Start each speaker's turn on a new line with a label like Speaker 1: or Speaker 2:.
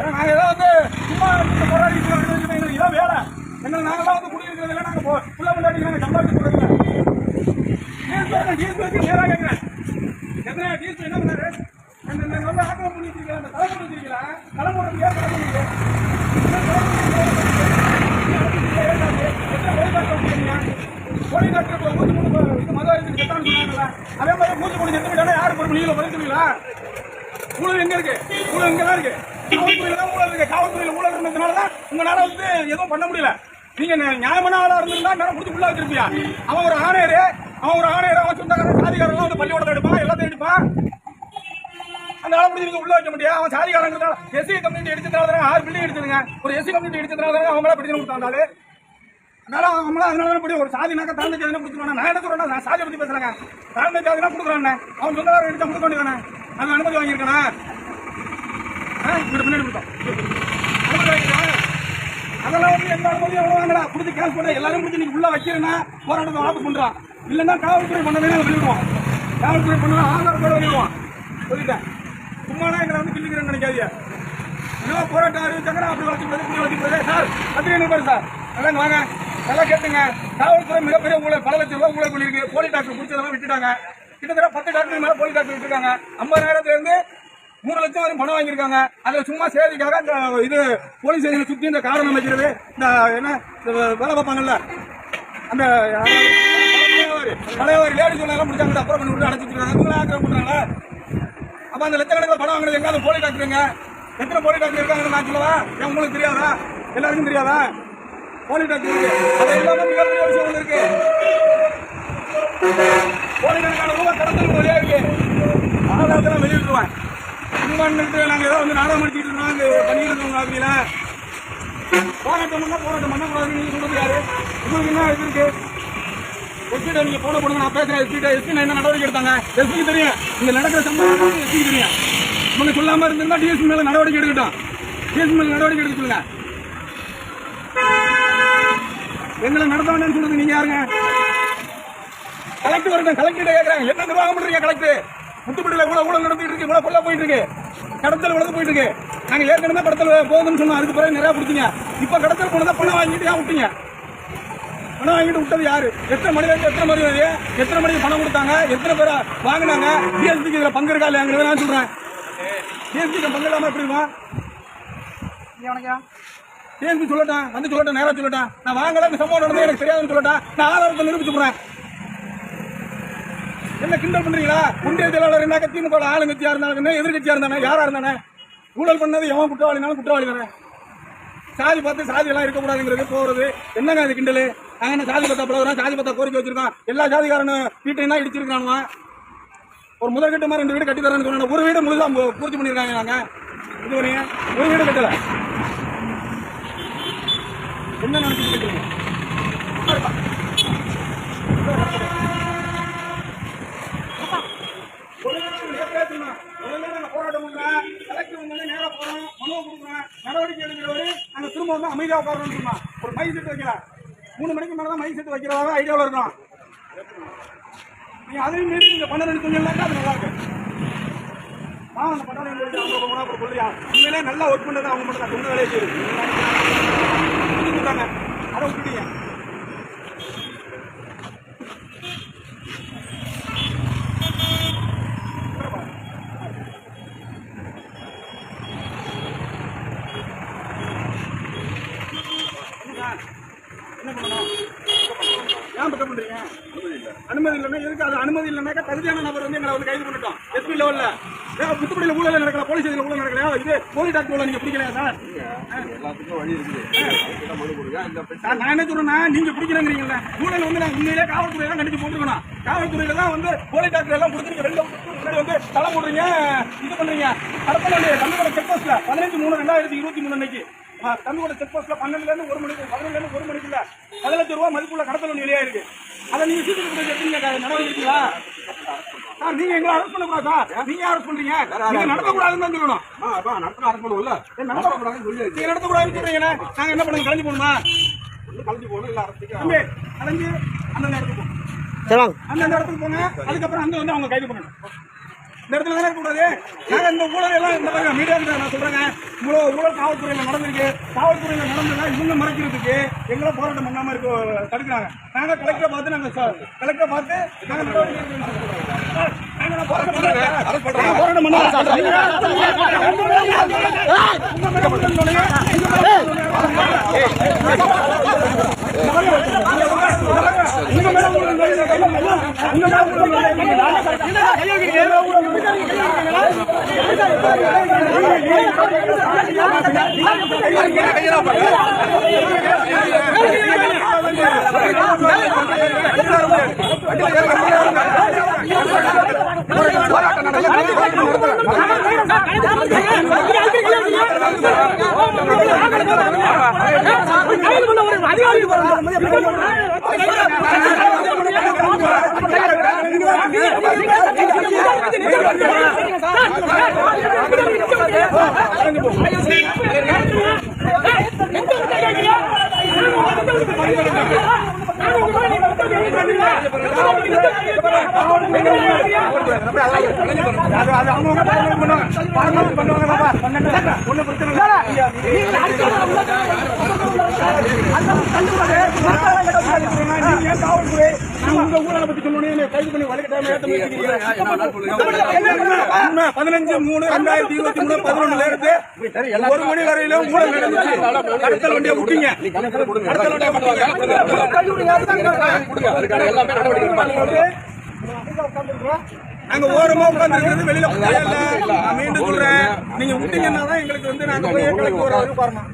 Speaker 1: நாங்கள் ஏதாவது வந்து சும்மா போராடிட்டு எங்களுக்கு இதான் வேலை. எங்களை நாங்களாம் வந்து குடியிருக்கிறது இல்லை. நாங்கள் புள்ள முன்னாடி நாங்கள் சம்பாதிச்சு போகிறதில்ல. டீஸ் வச்சு நேராக கேட்குறேன். எத்தனை டீஸ் என்ன பண்ணாரு? இந்த வந்து ஆக்கிரம் பண்ணி வச்சிருக்கீங்களா? அந்த தலைமுறை வச்சிருக்கீங்களா? தலைமுறைக்கு ஏன் தலைமுறை கோழி டாக்டர் ஊசி மதுவாரி சொன்னாங்களா? அதே மாதிரி மூச்சு கொண்டு செத்துக்கிட்டாலே யாரு பொறுப்பு? நீங்கள பதிச்சுங்களா? ஊழல் எங்க இருக்கு? ஊழல் இங்கதான் இருக்கு. காவல்துறையில தான் ஊழல் இருக்கு. காவல்துறையில ஊழல் இருந்ததுனாலதான் உங்களால வந்து எதுவும் பண்ண முடியல. நீங்க நியாயமான ஆளா இருந்திருந்தா நேரம் முடிச்சு உள்ள வச்சிருப்பியா? அவன் ஒரு ஆணையரு, அவன் சொந்தக்காரன் சாதிகாரெல்லாம் வந்து பள்ளிக்கூடத்தை எடுப்பான், எல்லாத்தையும் எடுப்பான். அந்த ஆளை முடிஞ்சு உள்ள வைக்க முடியாது. அவன் சாதிகாரங்கிறதால எஸ்சி கம்யூனிட்டி எடுத்ததுனால 6 பில்டிங் எடுத்துருங்க. ஒரு எஸ்சி கம்யூனிட்டி எடுத்ததுனால அவங்களா பிரச்சனை கொடுத்தாங்க. அதனால அதனால படி ஒரு சாதினாக்க தாழ்ந்த ஜாதினா கொடுத்துருவாங்க. நான் என்ன சொல்றேன்? நான் சாதியை பத்தி பேசுறேங்க. தாழ்ந்த ஜாதினா கொடுக்குறானே, அவன் சொந்தக்காரன் எடுத்தா கொடுக்க வேண்டியதானே? அது அனுமதி வாங்கியிருக்கானா? பின்னாடி கொடுத்தோம் அனுமதி வாங்கிக்கலாம். அதெல்லாம் வந்து எந்த அனுமதியும் எவ்வளவு வாங்கலாம்? கொடுத்து கேஸ் பண்ண எல்லாரும் முடிச்சு நீங்க உள்ள வைக்கிறேன்னா போராட்டத்தை வாபஸ் பண்றான். இல்லைன்னா காவல்துறை பண்ணவே வெளியிடுவோம். காவல்துறை பண்ணா ஆதார் கூட வெளியிடுவோம். சொல்லிட்டேன். சும்மானா எங்களை வந்து கிள்ளிக்கிறேன்னு நினைக்காதீங்க. ஏதோ போராட்டம் அறிவிச்சாங்கன்னா அப்படி வச்சுக்கிறது சார். பத்திரிகை பாரு சார். நல்லா வாங்க, நல்லா கேட்டுங்க. காவல்துறை மிகப்பெரிய ஊழல், பல லட்சம் ரூபாய் ஊழல் பண்ணிருக்கு. போலி டாக்டர் பிடிச்சதெல்லாம் விட்டுட்டாங்க. கிட்டத்தட்ட 10 டாக்டர் மேல போலி டாக்டர் விட்டுருக்காங்க. 50,000 இருந்து 3 லட்சம் வரைக்கும் பணம் வாங்கியிருக்காங்க. அதுல சும்மா சேதிக்காக இந்த இது போலீஸ் ஸ்டேஷனை சுற்றி இந்த காரணம் அமைக்கிறது, இந்த என்ன வேலை பார்ப்பாங்கல்ல அந்த பழையவாரி லேடி சொன்னாலும் முடிச்சாங்க. அப்புறம் பண்ணி விட்டு அடைச்சிருக்காங்க. ஆக்கிரம் பண்றாங்க. அப்ப அந்த லட்சக்கணக்கில் பணம் வாங்குறது எங்காவது போலி டாக்டருங்க? எத்தனை போலி டாக்டர் இருக்காங்கன்னு நான் சொல்லவா? ஏன் உங்களுக்கு தெரியாதா? எல்லாருக்கும் தெரியாதா? போலி டாக்டர் இருக்கு. அது எல்லாமே மிகப்பெரிய விஷயம் ஒன்று இருக்கு. கோடிக்கணக்கான ரூபாய் கடத்தல் வழியா இருக்கு. ஆதாரத்தெல்லாம் வெளியிட்டுருவேன். சும்மாட்டு நாங்க ஏதோ வந்து நாடகம் அடிச்சுட்டு இருக்கோம். பண்ணிட்டு இருக்கோம். அப்படின்னா போராட்டம் பண்ணக்கூடாது. நீங்க சொல்றது யாரு? உங்களுக்கு என்ன இது இருக்கு? எஸ்பிட்ட நீங்க போன போடுங்க. நான் பேசுறேன். எஸ்பி என்ன நடவடிக்கை எடுத்தாங்க? எஸ்பிக்கு தெரியும். இங்க நடக்கிற சம்பவம் எஸ்பிக்கு தெரியும். இவங்க சொல்லாம இருந்திருந்தா டிஎஸ்பி மேல நடவடிக்கை எடுக்கட்டும். டிஎஸ்பி மேல நடவடிக்கை எடுக்க சொல்லுங்க. எங்களை நடத்த வேண்டாம்னு சொல்றது நீங்க யாருங்க? கலெக்டர் வரட்டும். கலெக்டர் கேட்கறாங்க, என்ன நிர்வாகம் பண்றீங்க? கலெக்டர் முத்துப்பட்டியில கூட ஊழல் நடந்துட்டு இருக்கு. இவ்வளவு கொள்ள போயிட்டு இருக்கு. கடத்தல் உலக போயிட்டு இருக்கு. நாங்க ஏற்கனவே கடத்தல் போகுதுன்னு சொன்னோம். அதுக்கு பிறகு நிறைய பிடிச்சிங்க. இப்ப கடத்தல் போனதை பணம் வாங்கிட்டு ஏன் விட்டீங்க? பணம் வாங்கிட்டு விட்டது யாரு? எத்தனை மணிக்கு பணம் கொடுத்தாங்க? எத்தனை பேரை வாங்கினாங்க? டிஎஸ்பிக்கு இதுல பங்கு இருக்கா இல்லையா? நான் சொல்றேன். டிஎஸ்பிக்கு பங்கு இல்லாம எப்படிமா? டிஎஸ்பி சொல்லட்டான், வந்து சொல்லட்டேன், நேரம் சொல்லட்டான். நான் வாங்கல, இந்த சம்பவம் நடந்தது எனக்கு தெரியாதுன்னு சொல்லட்டான். நான் ஆதாரத்தை நிரூபிச்சு போறேன். என்ன கிண்டல் பண்றீங்களா? ஒன்றிய செயலாளர் என்ன திமுக ஆளுங்கட்சியா இருந்தாலும் எதிர்கட்சியா இருந்தானே யாரா இருந்தானே ஊழல் பண்ணது எவன் குற்றவாளினாலும் குற்றவாளி தானே. சாதி பார்த்து சாதி எல்லாம் இருக்கக்கூடாதுங்கிறது போறது என்னங்க? அது கிண்டலு. நாங்க என்ன சாதி பத்தா பழகிறோம்? சாதி பத்தா கோரிக்கை வச்சிருக்கோம். எல்லா ஜாதிகாரனும் வீட்டையும் தான் இடிச்சிருக்கானுவா. ஒரு முதற்கட்டமா 2 வீடு கட்டி தரேன்னு சொன்னாங்க. ஒரு வீடு முழுதா பூர்த்தி பண்ணிருக்காங்க. நாங்க இது பண்ணீங்க, ஒரு வீடு கட்டல. என்ன நினைச்சிட்டு இருக்கீங்க? போராட்டம் பண்றேன். கலெக்டர் வந்து நேரம் போறோம், மனு கொடுக்குறேன், நடவடிக்கை எடுக்கிறவரு நாங்க திரும்ப வந்து அமைதியா உட்காரணும்னு சொன்னா ஒரு மைக் செட் வைக்கல. 3 மணிக்கு மேலதான் மைக் செட் வைக்கிறதா ஐடியாவில் இருக்கணும். நீங்க அதையும் மீறி நீங்க 12 சொன்னீங்கன்னாக்கா அது நல்லா இருக்கு. அந்த பட்டாளி சொல்றியா? உண்மையிலே நல்லா ஒர்க் பண்றது அவங்க மட்டும் தான். சொந்த வேலையை செய்யுது. அதை விட்டுட்டீங்க. என்ன பண்ணணும்? ஏன் பக்கம் பண்றீங்க? அனுமதி இல்லைன்னா எதுக்கு? அது அனுமதி இல்லைன்னாக்கா தகுதியான நபர் வந்து எங்களை வந்து கைது பண்ணிட்டோம். எஸ்பி லெவல்ல முத்துப்படியில ஊழல் நடக்கல, போலீஸ் ஸ்டேஷன்ல ஊழல் நடக்கல. இது போலி டாக்டர் ஊழல் நீங்க பிடிக்கலையா சார்? எல்லாத்துக்கும் வழி இருக்குது. நான் என்ன சொல்றேன்னா, நீங்க பிடிக்கிறேங்கிறீங்கல்ல, ஊழல் வந்து நான் உண்மையிலே காவல்துறை தான் கண்டிச்சு போட்டுருக்கணும். காவல்துறையில தான் வந்து போலி டாக்டர் எல்லாம் கொடுத்து நீங்க வெளில முன்னாடி வந்து தலை போடுறீங்க, இது பண்றீங்க. கடத்தல தமிழோட செக் போஸ்ட்ல 15/3/2023 அன்னைக்கு தமிழோட செக் போஸ்ட்ல 12ல இருந்து 1 மணிக்கு 11ல இருந்து 1 மணிக்குள்ள 10 லட்சம் ரூபாய் மதிப்புள்ள கடத்தல் ஒன்று வெளியா இருக்கு. அதை நீங்க சீக்கிரம் எடுத்தீங்க. நடவடிக்கைங்களா சார்? நீங்க எங்களை அரெஸ்ட் பண்ணக்கூடாது சார். நீங்க அரெஸ்ட் பண்றீங்க. நீங்க நடத்தக்கூடாதுன்னு தான் சொல்லணும். அரெஸ்ட் பண்ணுவோம்ல, நடத்தக்கூடாதுன்னு சொல்லி நீங்க நடத்தக்கூடாதுன்னு சொல்றீங்க. நாங்க என்ன பண்ணுங்க? கலைஞ்சு போகணுமா? கலைஞ்சு போகணும். இல்ல கலைஞ்சு அந்தந்த இடத்துக்கு போங்க. அந்தந்த இடத்துக்கு போங்க. அதுக்கப்புறம் அங்க வந்து அவங்க கைது பண்ணணும். இந்த இடத்துல தானே இருக்கக்கூடாது. நாங்க இந்த ஊழல் எல்லாம் இந்த பாருங்க மீடியா நான் சொல்றேங்க, இவ்வளவு ஊழல் காவல்துறையில நடந்திருக்கு. காவல்துறையில நடந்ததா இவங்க மறைக்கிறதுக்கு எங்களை போராட்டம் பண்ணாம இருக்க தடுக்கிறாங்க. நாங்க கலெக்டரை பார்த்து நாங்க கலெக்டரை பார்த்து நாங்க போராட்டம் உங்க ஊழலை பத்தி சொல்லணும் கைது பண்ணி வழக்கு 15/3/2023 11 இருந்து 1 மணி வரையிலும் ஊழல் நடந்துச்சு. கடத்தல் வண்டியை விட்டீங்க. நாங்க ஓரமா உட்கார்ந்து வெளியில மீண்டும் சொல்றேன், நீங்க விட்டீங்கன்னா தான் எங்களுக்கு வந்து நாங்க போய் எங்களுக்கு ஒரு வரணும்.